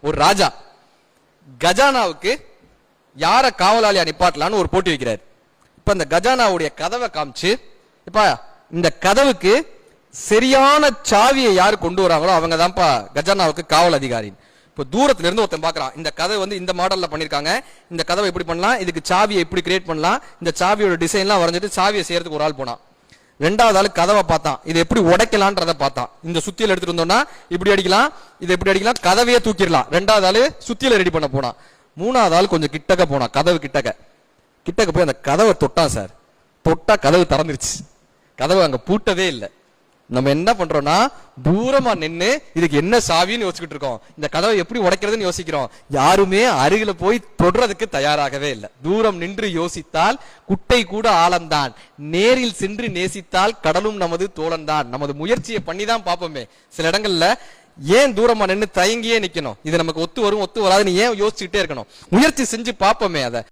ஒரு ராஜா கஜானாவுக்கு யார காவலாளியா நிப்பாட்டலான்னு ஒரு போட்டி வைக்கிறார். இப்ப இந்த கஜானாவுடைய கதவை காமிச்சு, இப்ப இந்த கதவுக்கு சரியான சாவியை யாரு கொண்டு வராங்களோ அவங்க தான்ப்பா கஜானாவுக்கு காவல் அதிகாரி. இப்போ தூரத்துல இருந்து ஒருத்தன் பாக்குறான், இந்த கதை வந்து இந்த மாடல்ல பண்ணிருக்காங்க, இந்த கதவை எப்படி பண்ணலாம், இதுக்கு சாவியை எப்படி கிரியேட் பண்ணலாம், இந்த சாவியோட டிசைன்லாம் வரைஞ்சிட்டு சாவியை செய்யறதுக்கு ஒரு ஆள் போனான். ரெண்டாவது ஆளு கதவை பார்த்தான், இது எப்படி உடைக்கலான்றத பார்த்தான். இந்த சுத்தியில எடுத்துட்டு வந்தோம்னா இப்படி அடிக்கலாம், இது எப்படி அடிக்கலாம், கதவையே தூக்கிடலாம். ரெண்டாவது ஆளு சுத்தியில ரெடி பண்ண போனான். மூணாவது ஆள் கொஞ்சம் கிட்டக்க போனான், கதவு கிட்டக்க போய் அந்த கதவை தொட்டான் சார். தொட்டா கதவு திறந்துருச்சு. கதவு அங்க பூட்டவே இல்லை. நம்ம என்ன பண்றோம்னா தூரமா நின்று இதுக்கு என்ன சாவின்னு யோசிச்சுட்டு இருக்கோம், இந்த கதவை எப்படி உடைக்கிறதுன்னு யோசிக்கிறோம். யாருமே அருகில போய் தொடுறதுக்கு தயாராகவே இல்லை. தூரம் நின்று யோசித்தால் குட்டை கூட ஆழம்தான், நேரில் சென்று நேசித்தால் கடலும் நமது தோழன்தான். நமது முயற்சியை பண்ணி தான் பார்ப்போமே. சில இடங்கள்ல ஏன் தூரமா நின்று தயங்கியே நிக்கணும், இது நமக்கு ஒத்து வரும் ஒத்து வராதுன்னு ஏன் யோசிச்சுக்கிட்டே இருக்கணும், முயற்சி செஞ்சு பார்ப்போமே அதை.